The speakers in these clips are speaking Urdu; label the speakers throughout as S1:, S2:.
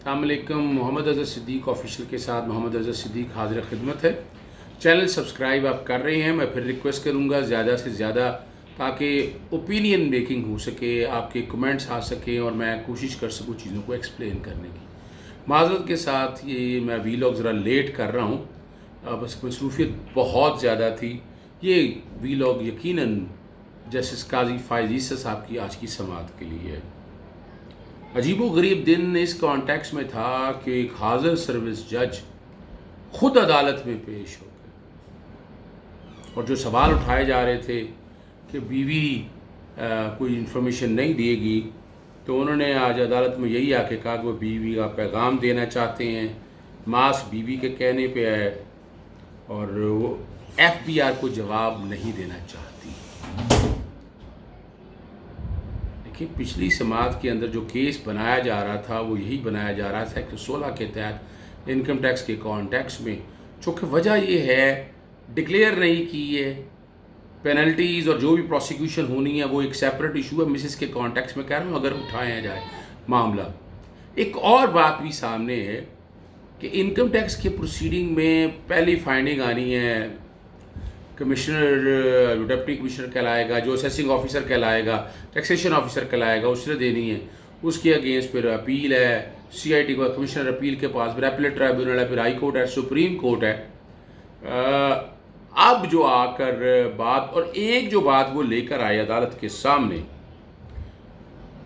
S1: السلام علیکم. محمد اظہر صدیق آفیشیل کے ساتھ محمد اظہر صدیق حاضر خدمت ہے. چینل سبسکرائب آپ کر رہے ہیں. میں پھر ریکویسٹ کروں گا زیادہ سے زیادہ تاکہ اوپینین میکنگ ہو سکے, آپ کے کمنٹس آ سکیں اور میں کوشش کر سکوں چیزوں کو ایکسپلین کرنے کی. معذرت کے ساتھ یہ میں ویلاگ ذرا لیٹ کر رہا ہوں, بس مصروفیت بہت زیادہ تھی. یہ ویلاگ یقیناً جسٹس قاضی فائز عیسی صاحب کی آج کی سماعت کے لیے ہے. عجیب و غریب دن اس کانٹیکس میں تھا کہ ایک حاضر سروس جج خود عدالت میں پیش ہو گئے اور جو سوال اٹھائے جا رہے تھے کہ بیوی کوئی انفارمیشن نہیں دے گی, تو انہوں نے آج عدالت میں یہی آ کے کہا کہ وہ بیوی کا پیغام دینا چاہتے ہیں. ماس بیوی کے کہنے پہ ہے اور وہ ایف بی آر کو جواب نہیں دینا چاہتی. کہ پچھلی سماعت کے اندر جو کیس بنایا جا رہا تھا وہ یہی بنایا جا رہا تھا کہ 16 کے تحت انکم ٹیکس کے کانٹیکس میں, چونکہ وجہ یہ ہے ڈکلیئر نہیں کی ہے پینلٹیز اور جو بھی پروسیکیوشن ہونی ہے وہ ایک سیپریٹ ایشو ہے. مسز کے کانٹیکس میں کہہ رہا ہوں اگر اٹھایا جائے معاملہ. ایک اور بات بھی سامنے ہے کہ انکم ٹیکس کے پروسیڈنگ میں پہلی فائنڈنگ آنی ہے, کمشنر ڈپٹی کمشنر کہلائے گا, جو اسیسنگ آفیسر کہلائے گا, ٹیکسیشن آفیسر کہلائے گا, اس نے دینی ہے. اس کے اگینسٹ پھر اپیل ہے, سی آئی ٹی کو کمشنر اپیل کے پاس, پھر اپیلیٹ ٹرائبیونل ہے, پھر ہائی کورٹ ہے, سپریم کورٹ ہے. اب جو آ کر بات, اور ایک جو بات وہ لے کر آئے عدالت کے سامنے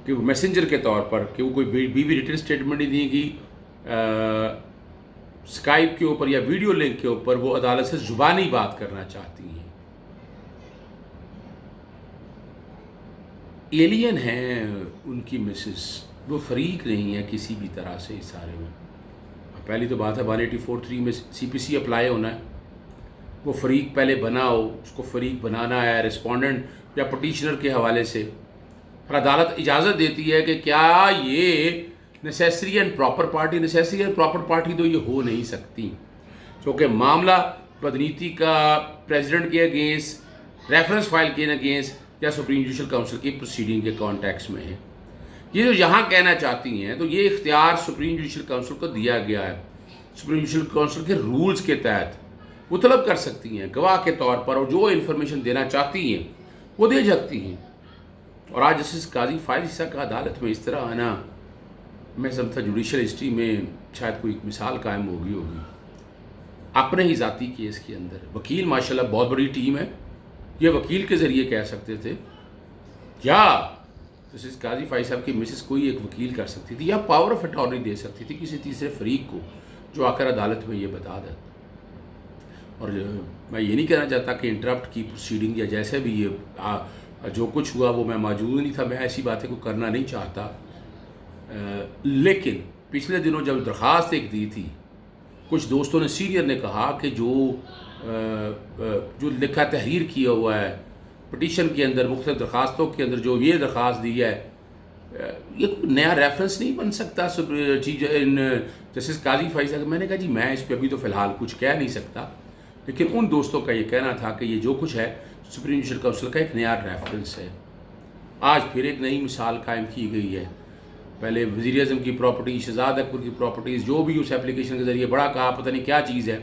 S1: کہ وہ میسنجر کے طور پر کہ وہ کوئی بیوی ریٹن اسٹیٹمنٹ نہیں دی گی, اسکائپ کے اوپر یا ویڈیو لنک کے اوپر وہ عدالت سے زبانی بات کرنا چاہتی ہیں. ایلین ہیں ان کی مسز, وہ فریق نہیں ہے کسی بھی طرح سے اس سارے میں. پہلی تو بات ہے 184(3) میں سی پی سی اپلائی ہونا ہے, وہ فریق پہلے بنا ہو, اس کو فریق بنانا ہے رسپونڈنٹ یا پٹیشنر کے حوالے سے. پھر عدالت اجازت دیتی ہے کہ کیا یہ necessary and proper party, necessary and proper party تو یہ ہو نہیں سکتی, کیونکہ معاملہ بدنیتی کا پریزیڈنٹ کے اگینسٹ, ریفرنس فائل کے اگینسٹ یا سپریم جوڈیشل کاؤنسل کی پروسیڈنگ کے کانٹیکس میں ہے. یہ جو یہاں کہنا چاہتی ہیں تو یہ اختیار سپریم جوڈیشل کاؤنسل کو دیا گیا ہے. سپریم جوڈیشل کاؤنسل کے رولز کے تحت وہ طلب کر سکتی ہیں گواہ کے طور پر, اور جو انفارمیشن دینا چاہتی ہیں وہ دے سکتی ہیں. اور آج جسٹس قاضی فائز عیسی کا عدالت میں اس طرح آنا, میں سمجھتا جوڈیشل ہسٹری میں شاید کوئی مثال قائم ہوگی. اپنے ہی ذاتی کیس کے اندر وکیل ماشاءاللہ بہت بڑی ٹیم ہے, یہ وکیل کے ذریعے کہہ سکتے تھے, یا جسٹس قاضی فائز صاحب کی مسز کوئی ایک وکیل کر سکتی تھی, یا پاور آف اٹارنی دے سکتی تھی کسی تیسرے فریق کو جو آ کر عدالت میں یہ بتا دے. اور میں یہ نہیں کہنا چاہتا کہ انٹرپٹ کی پروسیڈنگ یا جیسے بھی یہ جو کچھ ہوا وہ میں موجود نہیں تھا, میں ایسی باتیں کو کرنا نہیں چاہتا. لیکن پچھلے دنوں جب درخواست ایک دی تھی, کچھ دوستوں نے سینئر نے کہا کہ جو لکھا تحریر کیا ہوا ہے پٹیشن کے اندر, مختلف درخواستوں کے اندر جو یہ درخواست دی ہے, یہ کوئی نیا ریفرنس نہیں بن سکتا جسٹس قاضی فائز صاحب. میں نے کہا جی میں اس پہ ابھی تو فی الحال کچھ کہہ نہیں سکتا, لیکن ان دوستوں کا یہ کہنا تھا کہ یہ جو کچھ ہے سپریم جوڈیشل کاؤنسل کا ایک نیا ریفرنس ہے. آج پھر ایک نئی مثال قائم کی گئی ہے. پہلے وزیر اعظم کی پراپرٹی, شہزاد اکبر کی پراپرٹیز, جو بھی اس ایپلیکیشن کے ذریعے بڑا کہا پتہ نہیں کیا چیز ہے,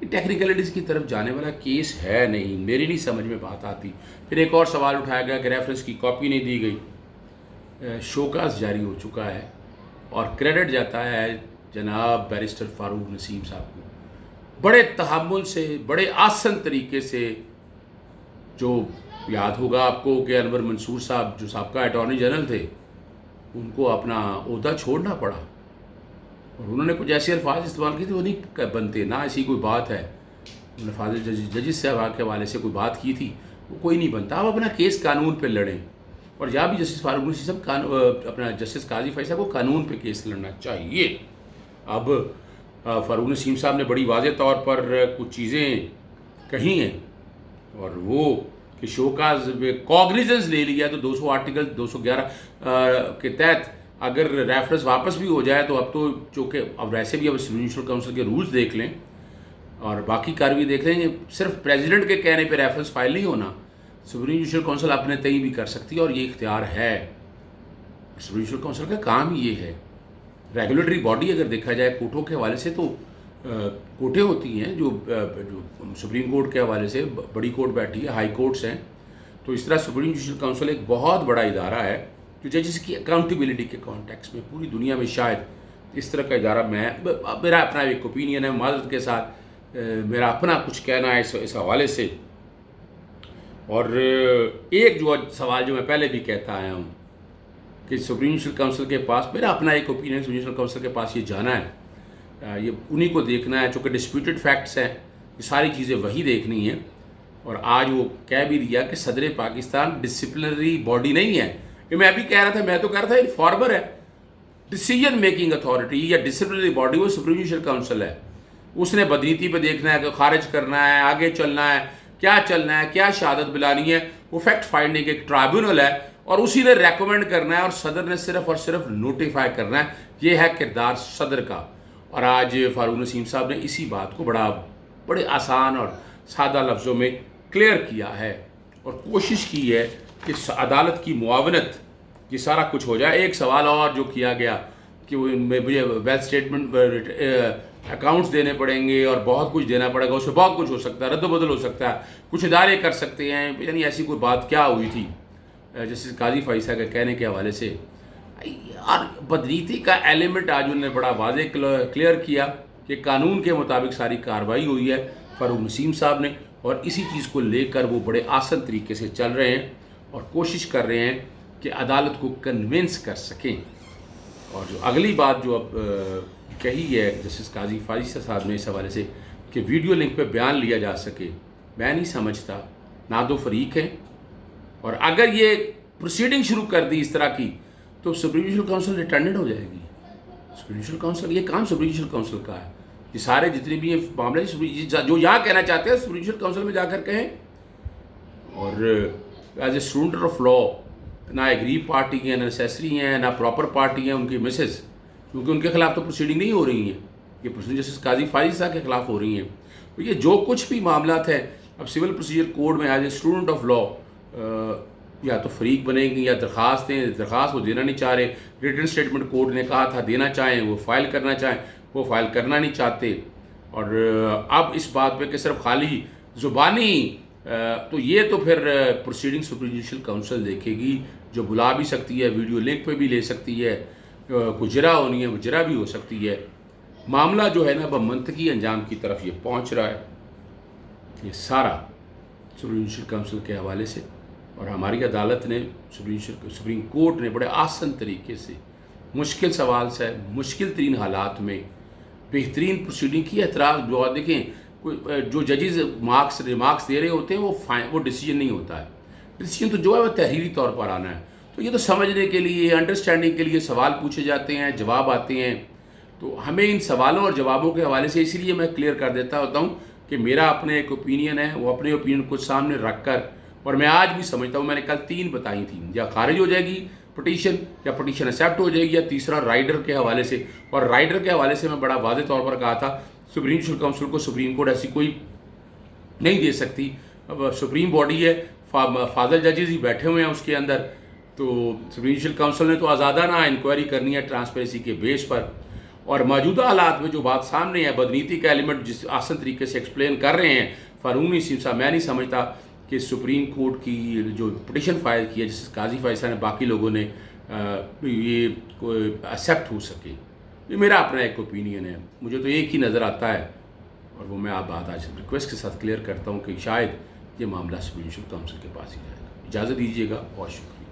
S1: یہ ٹیکنیکلٹیز کی طرف جانے والا کیس ہے نہیں, میری نہیں سمجھ میں بات آتی. پھر ایک اور سوال اٹھایا گیا کہ ریفرنس کی کاپی نہیں دی گئی. شوکاز جاری ہو چکا ہے اور کریڈٹ جاتا ہے جناب بیرسٹر فاروق نسیم صاحب کو. بڑے تحمل سے, بڑے آسن طریقے سے, جو یاد ہوگا آپ کو کہ انور منصور صاحب جو سابقہ اٹارنی جنرل تھے, ان کو اپنا عہدہ چھوڑنا پڑا, اور انہوں نے کچھ ایسے الفاظ استعمال کیے تھے وہ نہیں بنتے, نہ ایسی کوئی بات ہے. انہوں نے فاضل ججز صاحب کے حوالے سے کوئی بات کی تھی, وہ کوئی نہیں بنتا. آپ اپنا کیس قانون پہ لڑیں, اور جہاں بھی جسٹس فاروق نسیم صاحب اپنا جسٹس قاضی فائز صاحب کو قانون پہ کیس لڑنا چاہیے. اب فاروق نسیم صاحب نے بڑی واضح طور پر کچھ چیزیں کہی ہیں, اور وہ کہ شوکاز کوگنیزنس لے لیا تو 200 آرٹیکل 211 کے تحت اگر ریفرنس واپس بھی ہو جائے تو اب تو چونکہ اب ویسے بھی اب سپریم جوڈیشل کاؤنسل کے رولز دیکھ لیں اور باقی کارروائی دیکھ لیں, صرف پریزیڈنٹ کے کہنے پہ ریفرنس فائل نہیں ہونا, سپریم جوڈیشل کاؤنسل اپنے تئیں بھی کر سکتی ہے, اور یہ اختیار ہے. سپریم جوڈیشل کاؤنسل کا کام ہی یہ ہے. ریگولیٹری باڈی اگر دیکھا جائے کورٹوں کے حوالے سے تو کورٹیں ہوتی ہیں جو سپریم کورٹ کے حوالے سے بڑی کورٹ بیٹھی ہے، ہائی کورٹس ہیں. تو اس طرح سپریم جوڈیشل کونسل ایک بہت بڑا ادارہ ہے جو ججز کی اکاؤنٹیبلٹی کے کانٹیکس میں پوری دنیا میں شاید اس طرح کا ادارہ میرا اپنا ایک اوپینین ہے، معذرت کے ساتھ میرا اپنا کچھ کہنا ہے اس حوالے سے. اور ایک جو سوال جو میں پہلے بھی کہتا آیا ہوں کہ سپریم جوڈیشل کونسل کے پاس میرا اپنا ایک اوپینین سپریم جوڈیشل کونسل کے پاس یہ جانا ہے، یہ انہی کو دیکھنا ہے چونکہ ڈسپیوٹڈ فیکٹس ہیں، یہ ساری چیزیں وہی دیکھنی ہیں. اور آج وہ کہہ بھی دیا کہ صدر پاکستان ڈسپلنری باڈی نہیں ہے. یہ میں ابھی کہہ رہا تھا، میں تو کہہ رہا تھا انفارمر ہے. ڈیسیجن میکنگ اتھارٹی یا ڈسپلنری باڈی وہ سپریم جوڈیشل کونسل ہے. اس نے بدنیتی پہ دیکھنا ہے کہ خارج کرنا ہے، آگے چلنا ہے، کیا چلنا ہے، کیا شہادت بلانی ہے. وہ فیکٹ فائنڈنگ ایک ٹرائبیونل ہے اور اسی نے ریکمنڈ کرنا ہے اور صدر نے صرف اور صرف نوٹیفائی کرنا ہے. یہ ہے کردار صدر کا. اور آج فاروق نسیم صاحب نے اسی بات کو بڑے آسان اور سادہ لفظوں میں کلیئر کیا ہے اور کوشش کی ہے کہ عدالت کی معاونت یہ سارا کچھ ہو جائے. ایک سوال اور جو کیا گیا کہ مجھے ویلتھ اسٹیٹمنٹ اکاؤنٹس دینے پڑیں گے اور بہت کچھ دینا پڑے گا، اس میں بہت کچھ ہو سکتا ہے، رد و بدل ہو سکتا ہے، کچھ ادارے کر سکتے ہیں، یعنی ایسی کوئی بات کیا ہوئی تھی جیسے قاضی فائصہ کے کہنے کے حوالے سے. اور بدنیتی کا ایلیمنٹ آج انہوں نے بڑا واضح کلیئر کیا کہ قانون کے مطابق ساری کارروائی ہوئی ہے فاروق نسیم صاحب نے، اور اسی چیز کو لے کر وہ بڑے آسان طریقے سے چل رہے ہیں اور کوشش کر رہے ہیں کہ عدالت کو کنونس کر سکیں. اور جو اگلی بات جو اب کہی ہے جسٹس قاضی فائصہ صاحب نے اس حوالے سے کہ ویڈیو لنک پہ بیان لیا جا سکے، میں نہیں سمجھتا. نہ دو فریق ہیں، اور اگر یہ پروسیڈنگ شروع کر دی اس طرح کی تو سپریم جوڈیشل کونسل ریٹرنڈ ہو جائے گی. سپریم جوڈیشل کونسل، یہ کام سپریم جوڈیشل کونسل کا ہے. یہ سارے جتنے بھی یہ معاملے جو یہاں کہنا چاہتے ہیں سپریم جوڈیشل کونسل میں جا کر کہیں. اور as a student of law نہ ایگری پارٹی ہیں، نہ نیسیسری ہیں، نہ پراپر پارٹی ہیں ان کی مسز، کیونکہ ان کے خلاف تو پروسیڈنگ نہیں ہو رہی ہیں، یہ پروسیڈنگ جسٹس قاضی فائصہ کے خلاف ہو رہی ہیں. تو یہ جو کچھ بھی معاملات ہیں اب سول پروسیجر کوڈ میں as a student of law یا تو فریق بنے گی یا درخواست وہ دینا نہیں چاہ رہے. ریٹن اسٹیٹمنٹ کورٹ نے کہا تھا دینا چاہیں، وہ فائل کرنا چاہیں، وہ فائل کرنا نہیں چاہتے. اور اب اس بات پہ کہ صرف خالی زبانی تو یہ تو پھر پروسیڈنگ سپریم جوڈیشل کونسل دیکھے گی، جو بلا بھی سکتی ہے، ویڈیو لنک پہ بھی لے سکتی ہے، کوئی جرا ہونی ہے وہ جرا بھی ہو سکتی ہے. معاملہ جو ہے نا اب منطقی انجام کی طرف یہ پہنچ رہا ہے. یہ سارا سپریم جوڈیشل کونسل کے حوالے سے، اور ہماری عدالت نے سپریم کورٹ نے بڑے آسان طریقے سے مشکل سوال سے مشکل ترین حالات میں بہترین پروسیڈنگ کی. اعتراض جو دیکھیں جو ججز ریمارکس دے رہے ہوتے ہیں وہ ڈیسیجن نہیں ہوتا ہے. ڈیسیجن تو جو ہے وہ تحریری طور پر آنا ہے. تو یہ تو سمجھنے کے لیے، انڈرسٹینڈنگ کے لیے سوال پوچھے جاتے ہیں، جواب آتے ہیں. تو ہمیں ان سوالوں اور جوابوں کے حوالے سے اسی لیے میں کلیئر کر دیتا ہوتا ہوں کہ میرا اپنے ایک اوپینین ہے، وہ اپنے اوپینین کو سامنے رکھ کر، اور میں آج بھی سمجھتا ہوں، میں نے کل 3 بتائی تھیں، یا خارج ہو جائے گی پٹیشن، یا پٹیشن ایکسیپٹ ہو جائے گی، یا تیسرا رائڈر کے حوالے سے. اور رائڈر کے حوالے سے میں بڑا واضح طور پر کہا تھا سپریم جوڈیشل کونسل کو سپریم کورٹ ایسی کوئی نہیں دے سکتی. اب سپریم باڈی ہے، فاضل ججز ہی بیٹھے ہوئے ہیں اس کے اندر. تو سپریم جوڈیشل کونسل نے تو آزادانہ انکوائری کرنی ہے ٹرانسپیرنسی کے بیس پر. اور موجودہ حالات میں جو بات سامنے ہے، بدنیتی کا ایلیمنٹ جس آسان طریقے سے ایکسپلین کر رہے ہیں فاروق نسیم صاحب، میں نہیں سمجھتا کہ سپریم کورٹ کی جو پٹیشن فائل کی ہے جس قاضی فائصہ نے باقی لوگوں نے یہ کوئی ایکسیپٹ ہو سکے. یہ میرا اپنا ایک اوپینین ہے، مجھے تو ایک ہی نظر آتا ہے، اور وہ میں آپ بات آج ریکویسٹ کے ساتھ کلیئر کرتا ہوں کہ شاید یہ معاملہ سپریم جوڈیشل کونسل کے پاس ہی جائے گا. اجازت دیجیے گا، بہت شکریہ.